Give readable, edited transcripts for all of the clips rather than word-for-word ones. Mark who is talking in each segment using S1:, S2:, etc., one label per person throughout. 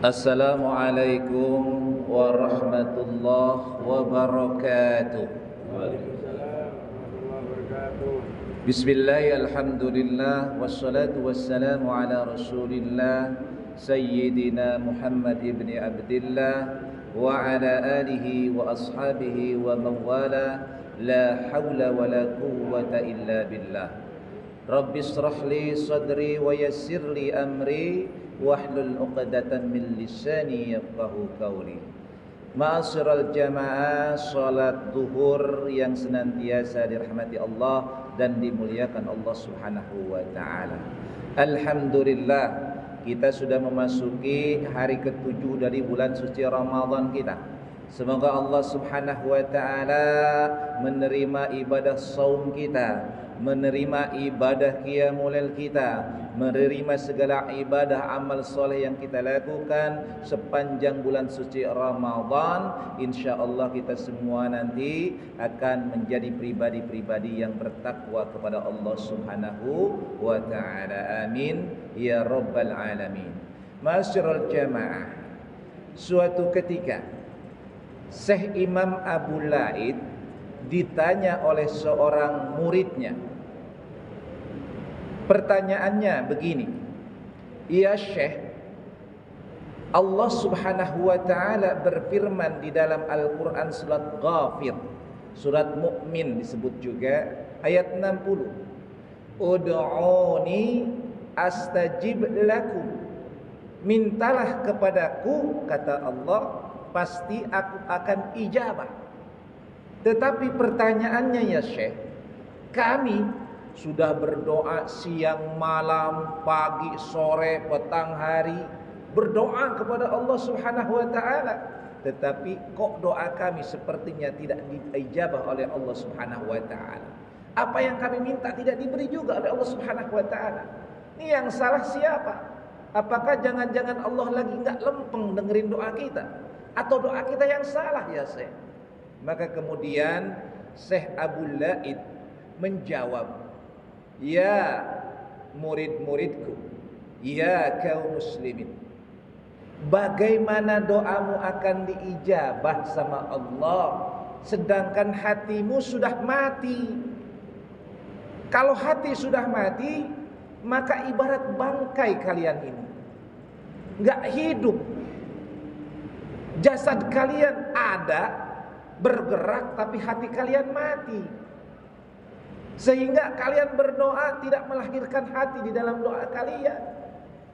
S1: Assalamualaikum warahmatullahi wabarakatuh. Bismillah, alhamdulillah, wassalatu wassalamu ala rasulillah Sayyidina Muhammad ibn Abdillah wa ala alihi wa ashabihi wa mawala. La hawla wa la quwwata illa billah. Rabbi israh li sadri wa yassir li amri wahlul 'uqdatam min lisani yafqahu qawli. Ma'asyiral jamaah, salat zuhur yang senantiasa dirahmati Allah dan dimuliakan Allah Subhanahu wa taala. Alhamdulillah, kita sudah memasuki hari ke-7 dari bulan suci Ramadan kita. Semoga Allah Subhanahu wa taala menerima ibadah saum kita, menerima ibadah qiyamul lail kita, menerima segala ibadah amal soleh yang kita lakukan sepanjang bulan suci Ramadan. InsyaAllah kita semua nanti akan menjadi pribadi-pribadi yang bertakwa kepada Allah Subhanahu wa ta'ala. Amin ya rabbal alamin. Ma'asyiral jamaah, suatu ketika Syekh Imam Abu Laid ditanya oleh seorang muridnya. Pertanyaannya begini, "Ya Syekh, Allah Subhanahu wa taala berfirman di dalam Al-Qur'an surat Ghafir, surat Mukmin disebut juga, ayat 60. Ud'uni astajib lakum. Mintalah kepadaku, kata Allah, pasti aku akan ijabah. Tetapi pertanyaannya ya Syekh, kami sudah berdoa siang malam, pagi, sore, petang hari, berdoa kepada Allah Subhanahu wa taala, tetapi kok doa kami sepertinya tidak diijabah oleh Allah Subhanahu wa taala. Apa yang kami minta tidak diberi juga oleh Allah Subhanahu wa taala. Ini yang salah siapa? Apakah jangan-jangan Allah lagi enggak lempeng dengerin doa kita? Atau doa kita yang salah ya Syekh? Maka kemudian Syekh Abu Laid menjawab, "Ya murid-muridku, ya kaum muslimin, bagaimana doamu akan diijabah sama Allah sedangkan hatimu sudah mati? Kalau hati sudah mati, maka ibarat bangkai kalian ini, enggak hidup. Jasad kalian ada, bergerak, tapi hati kalian mati. Sehingga kalian berdoa tidak melahirkan hati di dalam doa kalian.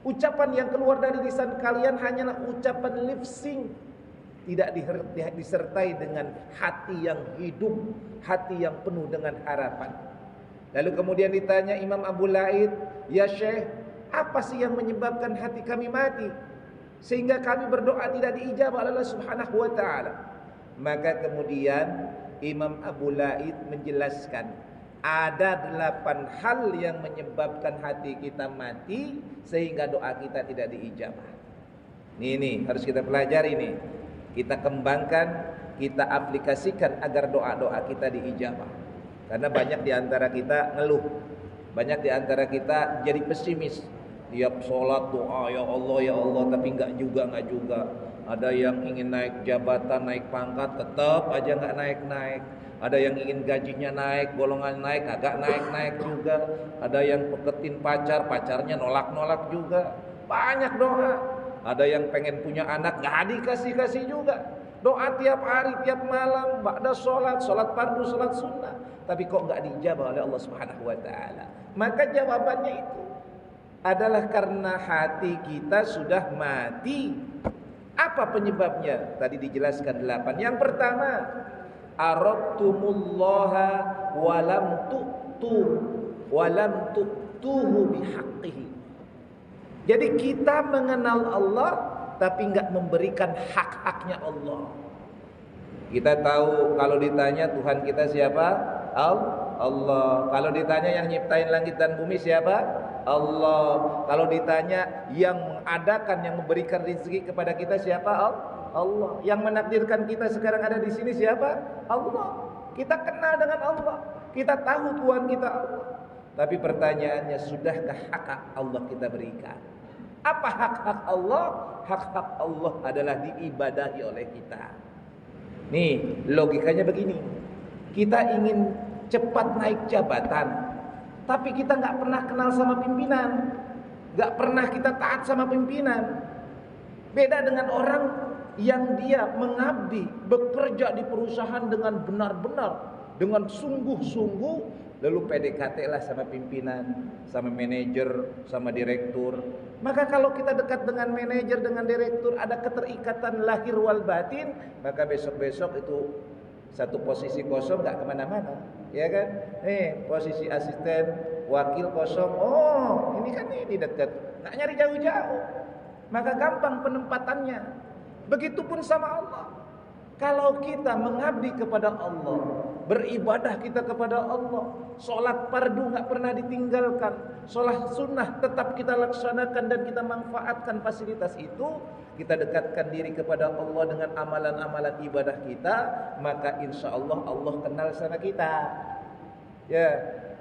S1: Ucapan yang keluar dari lisan kalian hanyalah ucapan lip sync, tidak disertai dengan hati yang hidup, hati yang penuh dengan harapan." Lalu kemudian ditanya Imam Abu Laid, "Ya Syekh, apa sih yang menyebabkan hati kami mati sehingga kami berdoa tidak diijabah oleh Allah Subhanahu wa taala?" Maka kemudian Imam Abu Laid menjelaskan, ada 8 hal yang menyebabkan hati kita mati sehingga doa kita tidak diijabah. Ini harus kita pelajari nih. Kita kembangkan, kita aplikasikan agar doa-doa kita diijabah. Karena banyak di antara kita ngeluh, banyak di antara kita jadi pesimis. Tiap sholat doa, ya Allah, tapi enggak juga. Ada yang ingin naik jabatan, naik pangkat, tetap aja enggak naik-naik. Ada yang ingin gajinya naik, golongan naik, agak naik-naik juga. Ada yang deketin pacar, pacarnya nolak-nolak juga. Banyak doa. Ada yang pengen punya anak, enggak dikasih-kasih juga. Doa tiap hari, tiap malam, ba'da sholat fardu, sholat sunnah, tapi kok enggak dijabah oleh Allah Subhanahu wa taala. Maka jawabannya itu adalah karena hati kita sudah mati. Apa penyebabnya? Tadi dijelaskan 8. Yang pertama, aradtumullaha walam tu'tu. wa lam tu'tuhu bihaqqihi. Jadi kita mengenal Allah tapi enggak memberikan hak-haknya Allah. Kita tahu kalau ditanya Tuhan kita siapa? Allah. Kalau ditanya yang nyiptain langit dan bumi siapa? Allah. Kalau ditanya yang mengadakan, yang memberikan rezeki kepada kita siapa? Allah. Yang menakdirkan kita sekarang ada di sini siapa? Allah. Kita kenal dengan Allah. Kita tahu Tuhan kita Allah. Tapi pertanyaannya, sudahkah hak Allah kita berikan? Apa hak-hak Allah? Hak-hak Allah adalah diibadahi oleh kita. Nih, logikanya begini. Kita ingin cepat naik jabatan, tapi kita nggak pernah kenal sama pimpinan, nggak pernah kita taat sama pimpinan. Beda dengan orang yang dia mengabdi, bekerja di perusahaan dengan benar-benar, dengan sungguh-sungguh, lalu PDKT lah sama pimpinan, sama manajer, sama direktur. Maka kalau kita dekat dengan manajer, dengan direktur, ada keterikatan lahir wal batin, maka besok-besok itu satu posisi kosong nggak kemana-mana, ya kan? Posisi asisten, wakil kosong. Oh, ini kan ini dekat, nggak nyari jauh-jauh, maka gampang penempatannya. Begitupun sama Allah. Kalau kita mengabdi kepada Allah, beribadah kita kepada Allah, sholat fardu nggak pernah ditinggalkan, sholat sunnah tetap kita laksanakan dan kita manfaatkan fasilitas itu, kita dekatkan diri kepada Allah dengan amalan-amalan ibadah kita, maka insya Allah Allah kenal sama kita. Ya,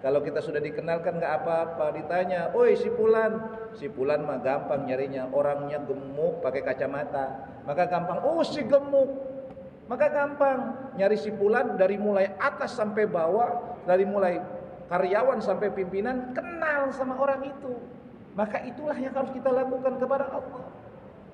S1: kalau kita sudah dikenalkan nggak apa-apa, ditanya, oi si Fulan mah gampang nyarinya, orangnya gemuk pakai kacamata, maka gampang. Oh si gemuk. Maka gampang nyari si Fulan dari mulai atas sampai bawah, dari mulai karyawan sampai pimpinan, kenal sama orang itu. Maka itulah yang harus kita lakukan kepada Allah.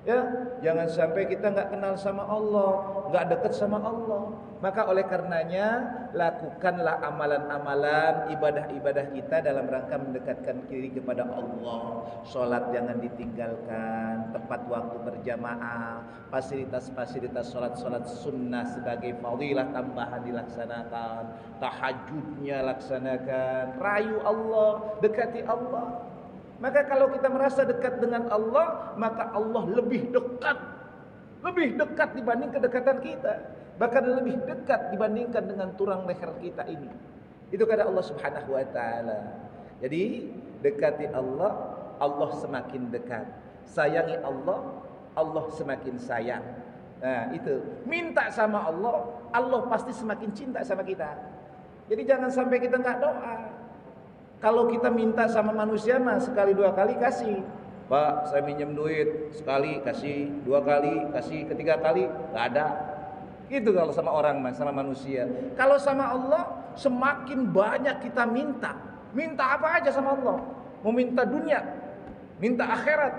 S1: Ya, jangan sampai kita nggak kenal sama Allah, nggak dekat sama Allah. Maka oleh karenanya lakukanlah amalan-amalan, ibadah-ibadah kita dalam rangka mendekatkan diri kepada Allah. Sholat jangan ditinggalkan, tepat waktu berjamaah, fasilitas-fasilitas sholat sunnah sebagai fadilah tambahan dilaksanakan, tahajudnya laksanakan, rayu Allah, dekati Allah. Maka kalau kita merasa dekat dengan Allah, maka Allah lebih dekat dibanding kedekatan kita, bahkan lebih dekat dibandingkan dengan tulang leher kita ini. Itu kata Allah Subhanahu wa taala. Jadi dekati Allah, Allah semakin dekat. Sayangi Allah, Allah semakin sayang. Nah, itu. Minta sama Allah, Allah pasti semakin cinta sama kita. Jadi jangan sampai kita enggak doa. Kalau kita minta sama manusia mah sekali dua kali kasih. Pak, saya minjem duit, sekali kasih, dua kali kasih, ketiga kali nggak ada. Gitu kalau sama orang mah, sama manusia. Kalau sama Allah semakin banyak kita minta. Minta apa aja sama Allah. Mau minta dunia, minta akhirat,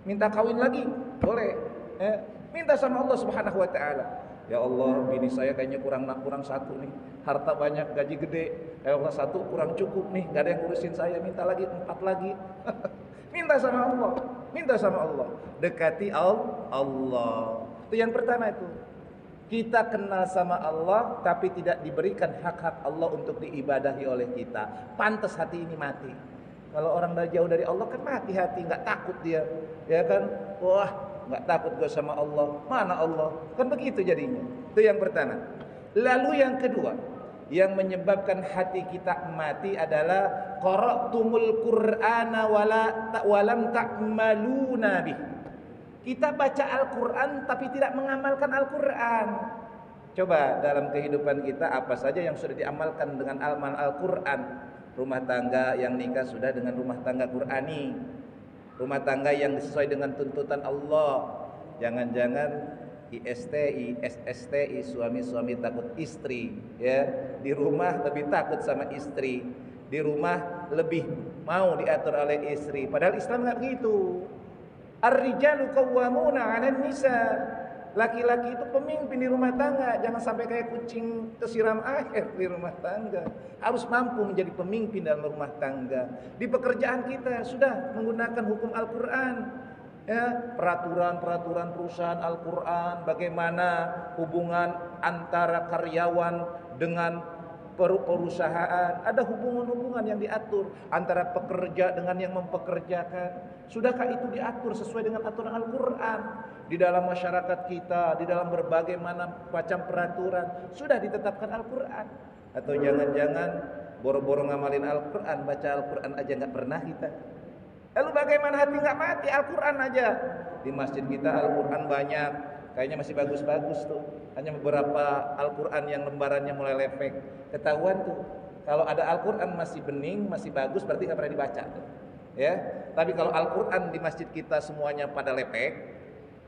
S1: minta kawin lagi, boleh. Minta sama Allah Subhanahu wa taala. Ya Allah, bini saya kayaknya kurang satu nih, harta banyak, gaji gede. Ya Allah, satu kurang cukup nih, gak ada yang ngurusin saya, minta lagi, 4 lagi. Minta sama Allah, minta sama Allah. Dekati Allah. Itu yang pertama itu. Kita kenal sama Allah, tapi tidak diberikan hak-hak Allah untuk diibadahi oleh kita. Pantas hati ini mati. Kalau orang jauh dari Allah kan mati hati, nggak takut dia, ya kan? Wah, nggak takut gue sama Allah. Mana Allah? Kan begitu jadinya. Itu yang pertama. Lalu yang kedua, yang menyebabkan hati kita mati adalah qara'tumul Qur'ana walam ta'maluna bih. Kita baca Al-Qur'an tapi tidak mengamalkan Al-Qur'an. Coba dalam kehidupan kita apa saja yang sudah diamalkan dengan amal Al-Qur'an? Rumah tangga yang nikah sudah dengan rumah tangga Qur'ani. Rumah tangga yang sesuai dengan tuntutan Allah. Jangan-jangan ISTI, SSTI, suami-suami takut istri, ya. Di rumah lebih takut sama istri. Di rumah lebih mau diatur oleh istri. Padahal Islam enggak begitu. Ar-rijalu qawwamuna 'alan nisa. Laki-laki itu pemimpin di rumah tangga. Jangan sampai kayak kucing kesiram air di rumah tangga. Harus mampu menjadi pemimpin dalam rumah tangga. Di pekerjaan kita sudah menggunakan hukum Al-Quran, ya, peraturan perusahaan Al-Quran. Bagaimana hubungan antara karyawan dengan perusahaan, ada hubungan-hubungan yang diatur antara pekerja dengan yang mempekerjakan. Sudahkah itu diatur sesuai dengan aturan Al-Quran? Di dalam masyarakat kita, di dalam berbagai macam peraturan, sudah ditetapkan Al-Quran. Atau jangan-jangan boro-boro ngamalin Al-Quran, baca Al-Quran aja nggak pernah kita. Lalu bagaimana hati nggak mati? Al-Quran aja. Di masjid kita Al-Quran banyak, kayaknya masih bagus-bagus tuh. Hanya beberapa Al-Quran yang lembarannya mulai lepek. Ketahuan tuh, kalau ada Al-Quran masih bening, masih bagus, berarti nggak pernah dibaca tuh. Ya, tapi kalau Al-Quran di masjid kita semuanya pada lepek,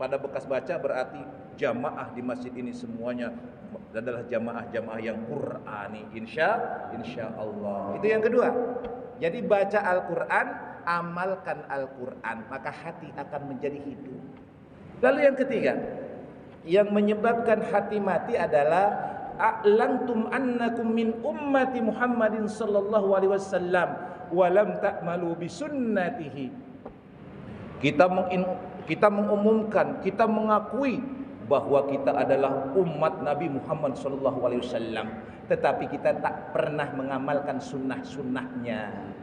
S1: pada bekas baca, berarti jamaah di masjid ini semuanya adalah jamaah-jamaah yang Qur'ani. Insya Allah. Itu yang kedua. Jadi baca Al-Quran, amalkan Al-Quran, maka hati akan menjadi hidup. Lalu yang ketiga, yang menyebabkan hati mati adalah a'lantum annakum min ummati Muhammadin sallallahu alaihi wasallam wa lam ta'malu bi sunnatihi. Kita mengumumkan, kita mengakui bahwa kita adalah umat Nabi Muhammad sallallahu alaihi wasallam, tetapi kita tak pernah mengamalkan sunnah-sunnahnya.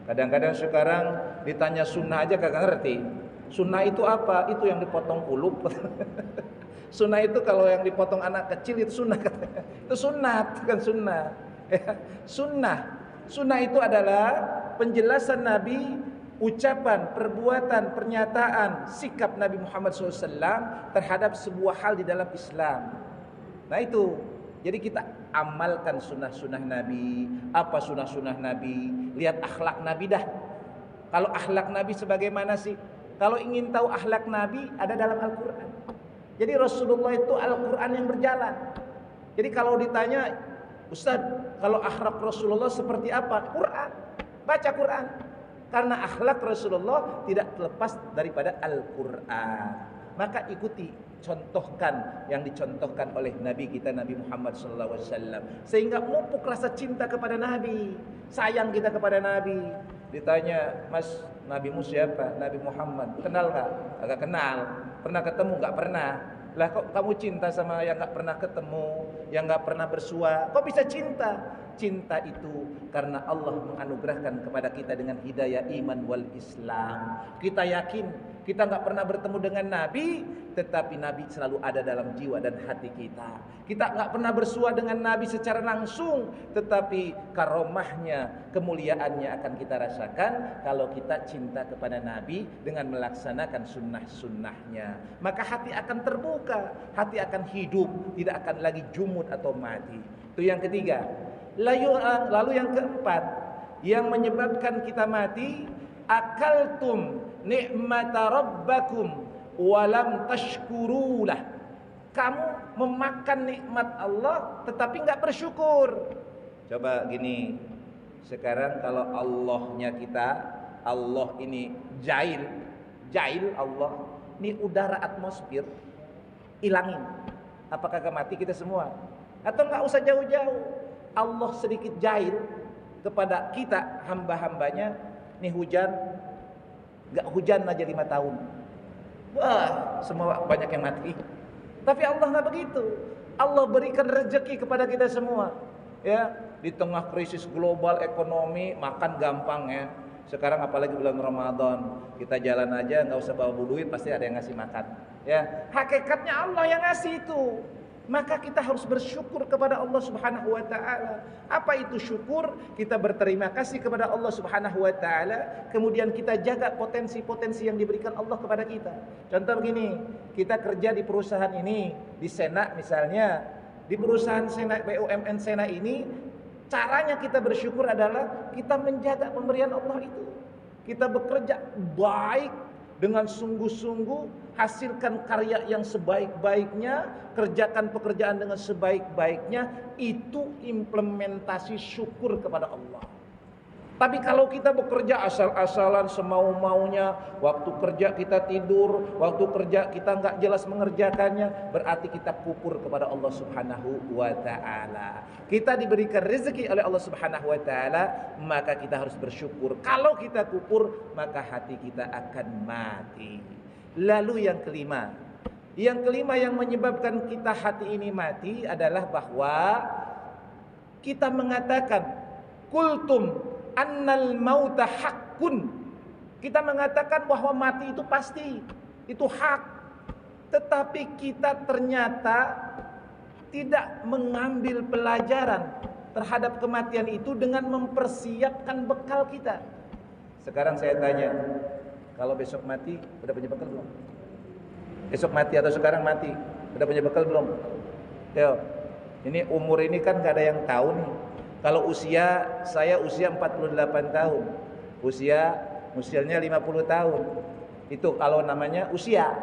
S1: Kadang-kadang sekarang ditanya sunnah aja kagak ngerti. Sunnah itu apa? Itu yang dipotong kulup. Sunnah itu kalau yang dipotong anak kecil itu sunnah. Itu sunat, bukan sunnah. Sunnah itu adalah penjelasan Nabi, ucapan, perbuatan, pernyataan, sikap Nabi Muhammad SAW terhadap sebuah hal di dalam Islam. Nah itu, jadi kita amalkan sunnah-sunnah Nabi. Apa sunnah-sunnah Nabi? Lihat akhlak Nabi dah. Kalau akhlak Nabi sebagaimana sih? Kalau ingin tahu akhlak Nabi, ada dalam Al-Quran. Jadi Rasulullah itu Al-Quran yang berjalan. Jadi kalau ditanya, Ustaz, kalau akhlak Rasulullah seperti apa? Quran, baca Quran. Karena akhlak Rasulullah tidak terlepas daripada Al-Quran. Maka ikuti, contohkan yang dicontohkan oleh Nabi kita, Nabi Muhammad SAW. Sehingga mupuk rasa cinta kepada Nabi, sayang kita kepada Nabi. Ditanya, Mas, Nabimu siapa? Nabi Muhammad. Kenal gak? Agak kenal. Pernah ketemu? Gak pernah. Lah kok kamu cinta sama yang gak pernah ketemu, yang gak pernah bersua? Kok bisa cinta? Cinta itu karena Allah menganugerahkan kepada kita dengan hidayah iman wal Islam. Kita yakin kita gak pernah bertemu dengan Nabi, tetapi Nabi selalu ada dalam jiwa dan hati kita. Kita gak pernah bersua dengan Nabi secara langsung, tetapi karomahnya, kemuliaannya akan kita rasakan kalau kita cinta kepada Nabi dengan melaksanakan sunnah-sunnahnya. Maka hati akan terbuka, hati akan hidup, tidak akan lagi jumud atau mati. Itu yang ketiga. Lalu yang keempat, yang menyebabkan kita mati, akaltum ni'mata rabbakum walam tashkurulah. Kamu memakan nikmat Allah tetapi enggak bersyukur. Coba gini, sekarang kalau Allahnya kita, Allah ini jail Allah, ini udara atmosfer, ilangin. Apakah kagak mati kita semua? Atau enggak usah jauh-jauh, Allah sedikit jahil kepada kita hamba-hambanya, nih hujan, gak hujan aja 5 tahun, wah semua banyak yang mati. Tapi Allah gak begitu. Allah berikan rezeki kepada kita semua. Ya, di tengah krisis global ekonomi, makan gampang ya. Sekarang apalagi bulan Ramadan, kita jalan aja gak usah bawa duit, pasti ada yang ngasih makan. Ya, hakikatnya Allah yang ngasih itu. Maka kita harus bersyukur kepada Allah Subhanahu wa taala. Apa itu syukur? Kita berterima kasih kepada Allah Subhanahu wa taala, kemudian kita jaga potensi-potensi yang diberikan Allah kepada kita. Contoh begini, kita kerja di perusahaan ini, di Sena misalnya, di perusahaan Sena, BUMN Sena ini, caranya kita bersyukur adalah kita menjaga pemberian Allah itu. Kita bekerja baik dengan sungguh-sungguh, hasilkan karya yang sebaik-baiknya, kerjakan pekerjaan dengan sebaik-baiknya, itu implementasi syukur kepada Allah. Tapi kalau kita bekerja asal-asalan, semau-maunya, waktu kerja kita tidur, waktu kerja kita nggak jelas mengerjakannya, berarti kita kufur kepada Allah Subhanahu wa taala. Kita diberikan rezeki oleh Allah Subhanahu wa taala, maka kita harus bersyukur. Kalau kita kufur, maka hati kita akan mati. Lalu yang kelima yang menyebabkan kita hati ini mati adalah bahwa kita mengatakan kultum annal mauta haqqun. Kita mengatakan bahwa mati itu pasti, itu hak. Tetapi kita ternyata tidak mengambil pelajaran terhadap kematian itu dengan mempersiapkan bekal kita. Sekarang saya tanya, kalau besok mati udah punya bekal belum? Besok mati atau sekarang mati udah punya bekal belum? Yo, ini umur ini kan gak ada yang tahu nih. Kalau saya usia 48 tahun, usianya 50 tahun. Itu kalau namanya usia.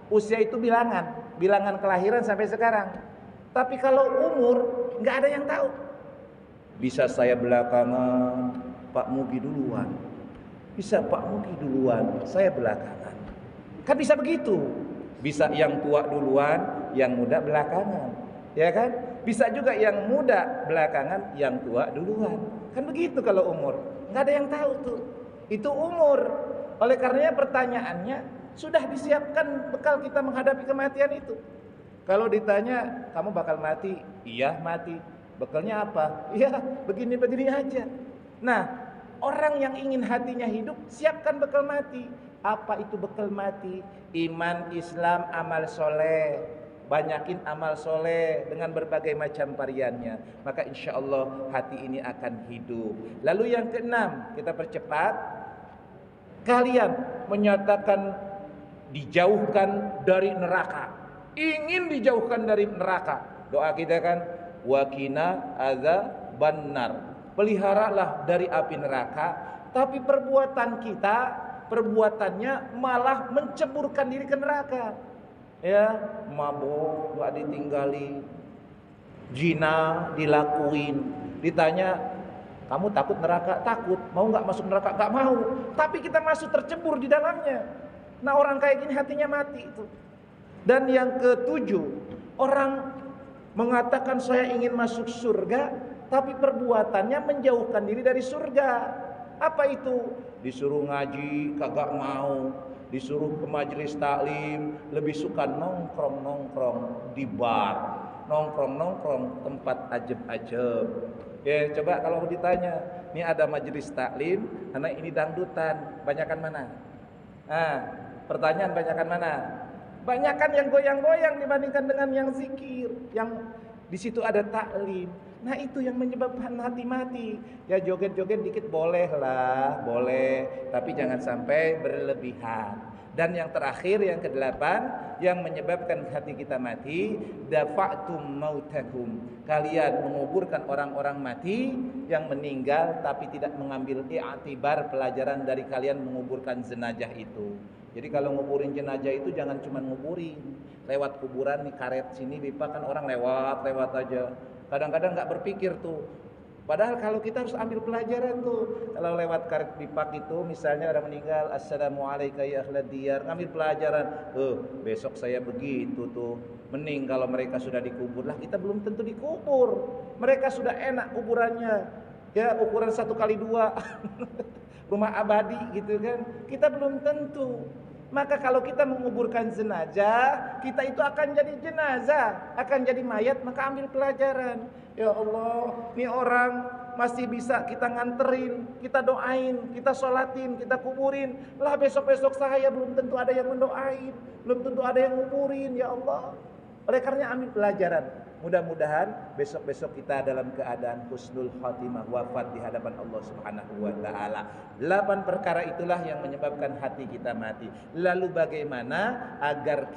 S1: Usia itu bilangan kelahiran sampai sekarang. Tapi kalau umur nggak ada yang tahu. Bisa saya belakangan, Pak Mugi duluan. Bisa Pak Mugi duluan, saya belakangan. Kan bisa begitu. Bisa yang tua duluan, yang muda belakangan. Ya kan? Bisa juga yang muda belakangan, yang tua duluan. Kan begitu kalau umur. Nggak ada yang tahu tuh. Itu umur. Oleh karenanya pertanyaannya, sudah disiapkan bekal kita menghadapi kematian itu. Kalau ditanya, kamu bakal mati? Iya mati. Bekalnya apa? Iya begini-begini aja. Nah, orang yang ingin hatinya hidup, siapkan bekal mati. Apa itu bekal mati? Iman, Islam, amal soleh. Banyakin amal soleh dengan berbagai macam variannya. Maka insya Allah hati ini akan hidup. Lalu yang keenam, kita percepat. Kalian menyatakan dijauhkan dari neraka. Ingin dijauhkan dari neraka. Doa kita kan, waqina adzabannar. Peliharalah dari api neraka. Tapi perbuatannya malah menceburkan diri ke neraka. Ya, mabuk, gak ditinggali, zina dilakuin. Ditanya, kamu takut neraka? Takut. Mau gak masuk neraka? Gak mau. Tapi kita masuk tercebur di dalamnya. Nah, orang kayak gini hatinya mati itu. Dan yang ketujuh, orang mengatakan saya ingin masuk surga, tapi perbuatannya menjauhkan diri dari surga. Apa itu? Disuruh ngaji, kagak mau. Disuruh ke majelis taklim, lebih suka nongkrong-nongkrong di bar, nongkrong-nongkrong tempat ajeb-ajeb. Ya, coba kalau ditanya, ini ada majelis taklim, anak ini dangdutan, banyakan mana? Nah, pertanyaan banyakan mana? Banyakan yang goyang-goyang dibandingkan dengan yang zikir, yang di situ ada taklim. Nah, itu yang menyebabkan hati mati. Ya, joget-joget dikit boleh lah, boleh, tapi jangan sampai berlebihan. Dan yang terakhir, yang kedelapan, yang menyebabkan hati kita mati, dafa'tum mautakum. Kalian menguburkan orang-orang mati yang meninggal tapi tidak mengambil i'tibar pelajaran dari kalian menguburkan jenazah itu. Jadi kalau nguburin jenazah itu jangan cuma nguburin. Lewat kuburan nih karet sini pipa kan orang lewat aja. Kadang-kadang nggak berpikir tuh. Padahal kalau kita harus ambil pelajaran tuh. Kalau lewat karet pipa itu misalnya orang meninggal, assalamualaikum ya ahlad diyar, ngambil pelajaran. Besok saya begitu tuh. Mending kalau mereka sudah dikubur lah, kita belum tentu dikubur. Mereka sudah enak kuburannya. Ya, ukuran 1x2. Rumah abadi gitu kan. Kita belum tentu. Maka kalau kita menguburkan jenazah, kita itu akan jadi jenazah, akan jadi mayat, maka ambil pelajaran. Ya Allah, ini orang masih bisa kita nganterin, kita doain, kita sholatin, kita kuburin. Lah besok-besok saya belum tentu ada yang mendoain, belum tentu ada yang nguburin, ya Allah. Oleh karena ambil pelajaran. Mudah-mudahan besok-besok kita dalam keadaan husnul khatimah, wafat di hadapan Allah Subhanahu wa taala. 8 perkara itulah yang menyebabkan hati kita mati. Lalu bagaimana agar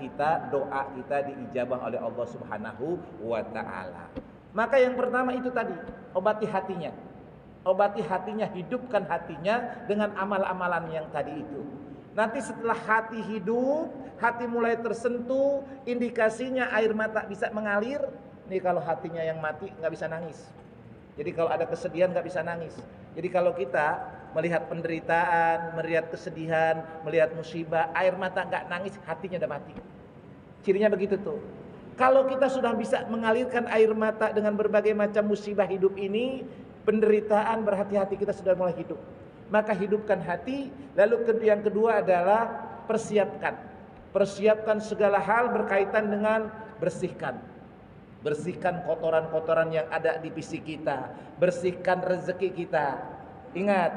S1: doa kita diijabah oleh Allah Subhanahu wa taala? Maka yang pertama itu tadi, obati hatinya. Obati hatinya, hidupkan hatinya dengan amal-amalan yang tadi itu. Nanti setelah hati hidup, hati mulai tersentuh, indikasinya air mata bisa mengalir. Nih kalau hatinya yang mati nggak bisa nangis. Jadi kalau ada kesedihan nggak bisa nangis. Jadi kalau kita melihat penderitaan, melihat kesedihan, melihat musibah, air mata nggak nangis, hatinya udah mati. Cirinya begitu tuh. Kalau kita sudah bisa mengalirkan air mata dengan berbagai macam musibah hidup ini, penderitaan, berhati-hati kita sudah mulai hidup. Maka hidupkan hati. Lalu yang kedua adalah persiapkan segala hal berkaitan dengan bersihkan. Bersihkan kotoran-kotoran yang ada di fisik kita. Bersihkan rezeki kita. Ingat,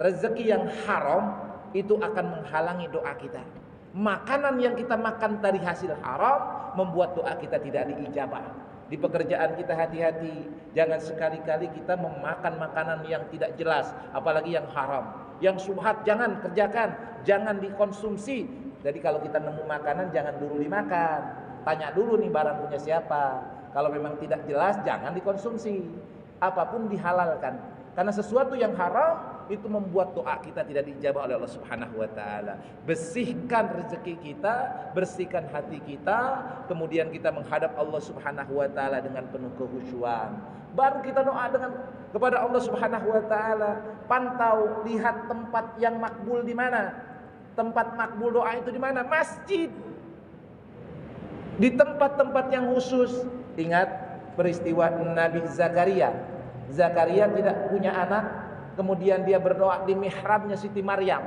S1: rezeki yang haram itu akan menghalangi doa kita. Makanan yang kita makan dari hasil haram membuat doa kita tidak diijabah. Di pekerjaan kita hati-hati. Jangan sekali-kali kita memakan makanan yang tidak jelas, apalagi yang haram. Yang syubhat jangan kerjakan, jangan dikonsumsi. Jadi kalau kita nemu makanan jangan dulu dimakan. Tanya dulu nih barang punya siapa. Kalau memang tidak jelas jangan dikonsumsi. Apapun dihalalkan. Karena sesuatu yang haram itu membuat doa kita tidak diijabah oleh Allah Subhanahu wa taala. Bersihkan rezeki kita, bersihkan hati kita, kemudian kita menghadap Allah Subhanahu wa taala dengan penuh kekhusyuan. Baru kita doa kepada Allah Subhanahu wa taala. Pantau, lihat tempat yang makbul di mana. Tempat makbul doa itu di mana? Masjid. Di tempat-tempat yang khusus. Ingat peristiwa Nabi Zakaria. Zakaria tidak punya anak, kemudian dia berdoa di mihrabnya Siti Maryam.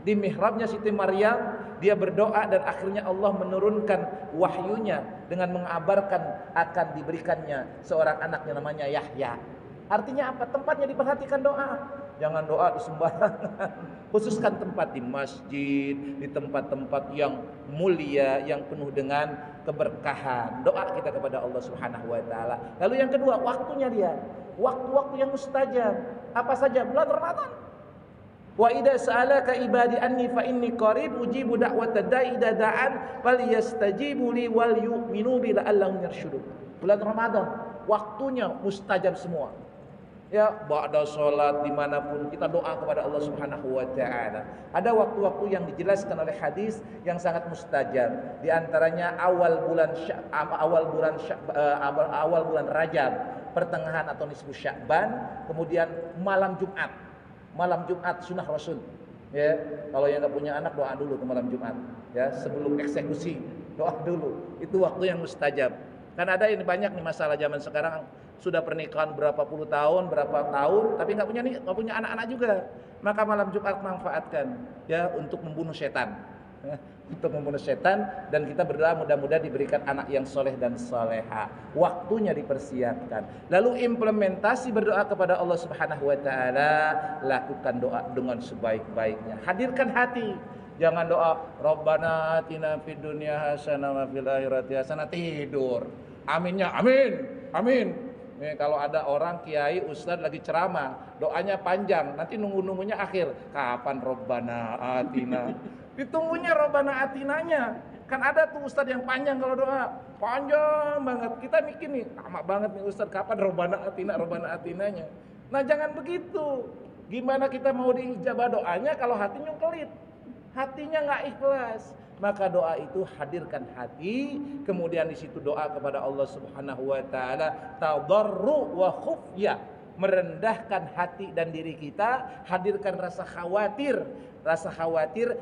S1: Di mihrabnya Siti Maryam dia berdoa dan akhirnya Allah menurunkan wahyunya dengan mengabarkan akan diberikannya seorang anak yang namanya Yahya. Artinya apa? Tempatnya diperhatikan doa. Jangan doa di sembarangan. Khususkan tempat di masjid, di tempat-tempat yang mulia, yang penuh dengan keberkahan. Doa kita kepada Allah Subhanahu wa taala. Lalu yang kedua, waktunya dia. Waktu-waktu yang mustajab. Apa saja? Bulan Ramadan. Wa idza sa'alaka ibadi anni fa inni qarib ujibu da'watad da'i idza da'an falyastajibu li wal yu'minu bi la'allahum yarshudun. Bulan Ramadan, waktunya mustajab semua. Ya, ba'da sholat dimanapun kita doa kepada Allah Subhanahu wa ta'ala. Ada waktu-waktu yang dijelaskan oleh hadis yang sangat mustajab. Di antaranya awal bulan Rajab, pertengahan atau nisfu Sya'ban, kemudian malam Jumat. Malam Jumat sunnah Rasul. Ya, kalau yang enggak punya anak doa dulu ke malam Jumat. Ya, sebelum eksekusi doa dulu. Itu waktu yang mustajab. Kan ada ini banyak nih masalah zaman sekarang, sudah pernikahan berapa puluh tahun, berapa tahun, tapi nggak punya anak-anak juga. Maka malam Jumat manfaatkan ya untuk membunuh setan, ya, untuk membunuh setan, dan kita berdoa mudah-mudahan diberikan anak yang soleh dan soleha. Waktunya dipersiapkan. Lalu implementasi berdoa kepada Allah Subhanahu Wa Taala, lakukan doa dengan sebaik-baiknya. Hadirkan hati. Jangan doa Rabbana atina fid dunya hasanah wa fil akhirati hasanah tidur. Aminnya amin. Amin. Nih, kalau ada orang kiai ustaz lagi ceramah, doanya panjang, nanti nunggunya akhir. Kapan Rabbana atina? Ditunggunya Rabbana atinanya. Kan ada tuh ustaz yang panjang kalau doa, panjang banget. Kita mikir nih, lama banget nih ustaz, kapan Rabbana atinanya? Nah, jangan begitu. Gimana kita mau diijabah doanya kalau hatinya kelit? Hatinya nggak ikhlas, maka doa itu hadirkan hati, kemudian di situ doa kepada Allah Subhanahu wa taala, tadarru wa khufya, merendahkan hati dan diri kita, hadirkan rasa khawatir,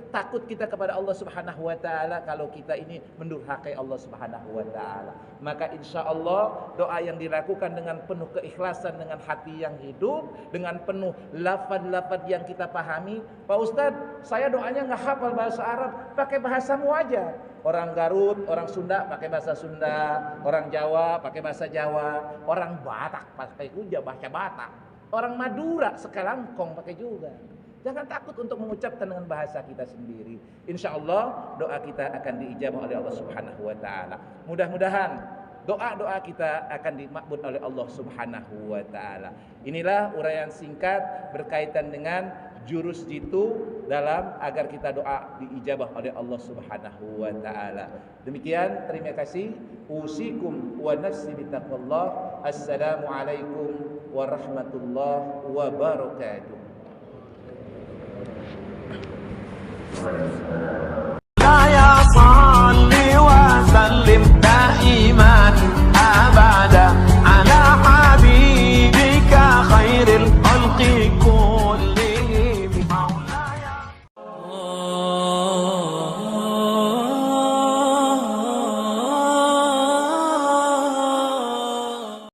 S1: takut kita kepada Allah Subhanahu wa taala kalau kita ini mendurhakai Allah Subhanahu wa taala. Maka insya Allah doa yang dilakukan dengan penuh keikhlasan, dengan hati yang hidup, dengan penuh lafaz-lafaz yang kita pahami. Pak Ustadz, saya doanya nggak hafal bahasa Arab, pakai bahasamu aja. Orang Garut, orang Sunda pakai bahasa Sunda, orang Jawa pakai bahasa Jawa, orang Batak pakai bahasa Batak, orang Madura sekelangkong pakai juga. Jangan takut untuk mengucapkan dengan bahasa kita sendiri. Insya Allah doa kita akan diijabah oleh Allah Subhanahu wa taala. Mudah-mudahan doa-doa kita akan dimakbul oleh Allah Subhanahu wa taala. Inilah uraian singkat berkaitan dengan jurus jitu dalam agar kita doa diijabah oleh Allah Subhanahu wa taala. Demikian, terima kasih. Usikum wa nafsi bitaqwallah. Assalamualaikum warahmatullahi wabarakatuh.